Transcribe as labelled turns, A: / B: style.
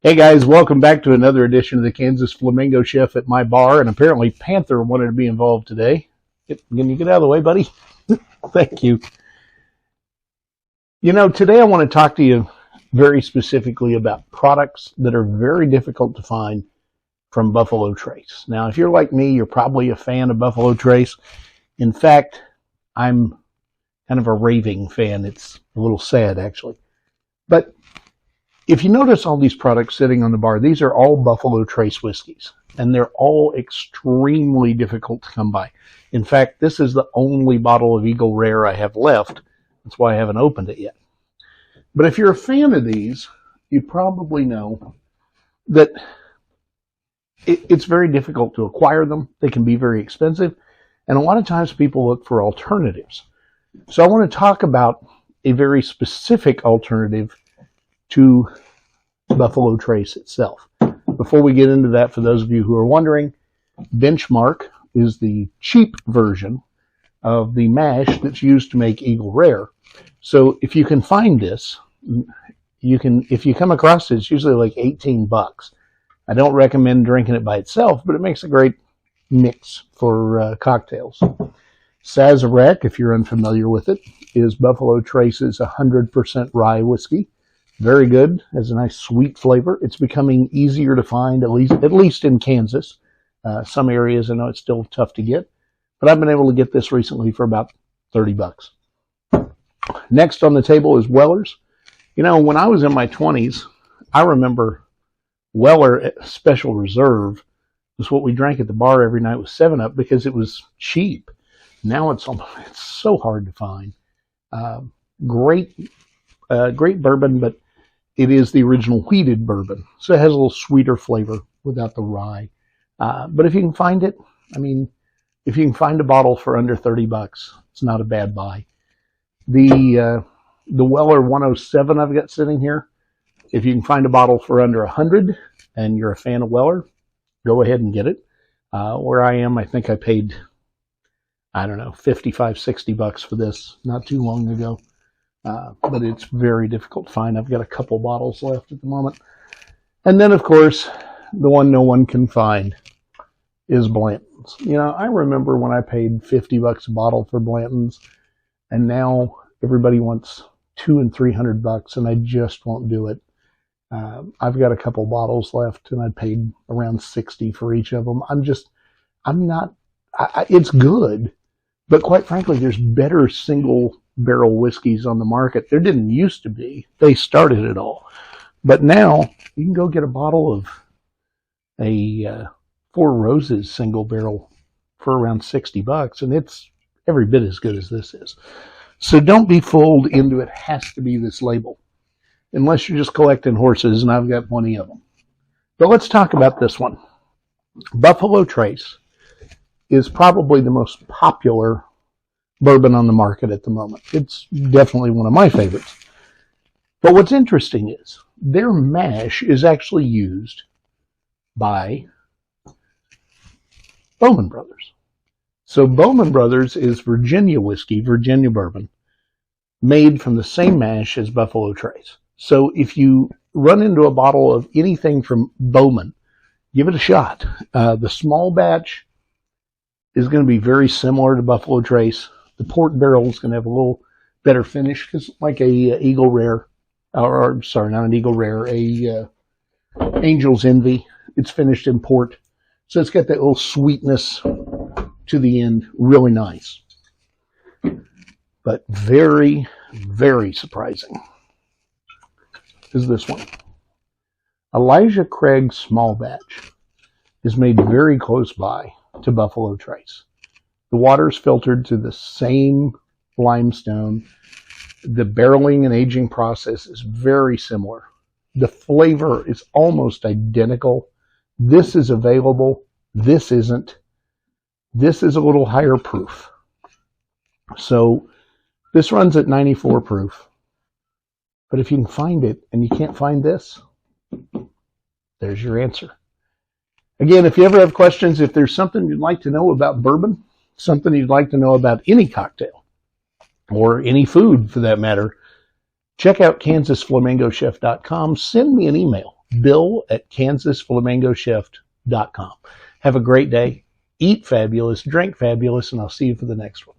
A: Hey guys, welcome back to another edition of the Kansas Flamingo Chef at my bar. And apparently Panther wanted to be involved today. Can you get out of the way, buddy? Thank you. Today I want to talk to you very specifically about products that are very difficult to find from Buffalo Trace. Now, if you're like me, you're probably a fan of Buffalo Trace. In fact, I'm kind of a raving fan. It's a little sad, actually. But if you notice all these products sitting on the bar, these are all Buffalo Trace whiskeys, and they're all extremely difficult to come by. In fact, this is the only bottle of Eagle Rare I have left. That's why I haven't opened it yet. But if you're a fan of these, you probably know that it's very difficult to acquire them. They can be very expensive, and a lot of times people look for alternatives. So I want to talk about a very specific alternative to Buffalo Trace itself. Before we get into that, for those of you who are wondering, Benchmark is the cheap version of the mash that's used to make Eagle Rare. So if you can find this, if you come across it, it's usually like $18. I don't recommend drinking it by itself, but it makes a great mix for cocktails. Sazerac, if you're unfamiliar with it, is Buffalo Trace's 100% rye whiskey. Very good, has a nice sweet flavor. It's becoming easier to find, at least in Kansas. Some areas I know it's still tough to get, but I've been able to get this recently for about $30. Next on the table is Weller's. When I was in my 20s, I remember Weller Special Reserve was what we drank at the bar every night with 7-Up because it was cheap. Now it's so hard to find. Great bourbon, but it is the original wheated bourbon, so it has a little sweeter flavor without the rye. But if you can find it, if you can find a bottle for under $30, it's not a bad buy. The Weller 107 I've got sitting here, if you can find a bottle for under $100 and you're a fan of Weller, go ahead and get it. Where I am, I think I paid, $55, $60 for this not too long ago. But it's very difficult to find. I've got a couple bottles left at the moment. And then, of course, the one no one can find is Blanton's. I remember when I paid $50 a bottle for Blanton's, and now everybody wants $200 and $300, and I just won't do it. I've got a couple bottles left, and I paid around $60 for each of them. It's good, but quite frankly, there's better single barrel whiskeys on the market. There didn't used to be. They started it all. But now you can go get a bottle of a Four Roses single barrel for around $60, and it's every bit as good as this is. So don't be fooled into it has to be this label, unless you're just collecting horses, and I've got plenty of them. But let's talk about this one. Buffalo Trace is probably the most popular bourbon on the market at the moment. It's definitely one of my favorites. But what's interesting is their mash is actually used by Bowman Brothers. So Bowman Brothers is Virginia whiskey, Virginia bourbon, made from the same mash as Buffalo Trace. So if you run into a bottle of anything from Bowman, give it a shot. The small batch is going to be very similar to Buffalo Trace. The port barrel is going to have a little better finish because, like a Eagle Rare, or sorry, not an Eagle Rare, a Angel's Envy. It's finished in port, so it's got that little sweetness to the end. Really nice, but very, very surprising is this one. Elijah Craig Small Batch is made very close by to Buffalo Trace. The water is filtered through the same limestone. The barreling and aging process is very similar. The flavor is almost identical. This is available. This isn't. This is a little higher proof. So this runs at 94 proof. But if you can find it and you can't find this, there's your answer. Again, if you ever have questions, if there's something you'd like to know about bourbon, something you'd like to know about any cocktail, or any food for that matter, check out KansasFlamingoChef.com. Send me an email. bill@kansasflamingoshift.com. Have a great day. Eat fabulous, drink fabulous, and I'll see you for the next one.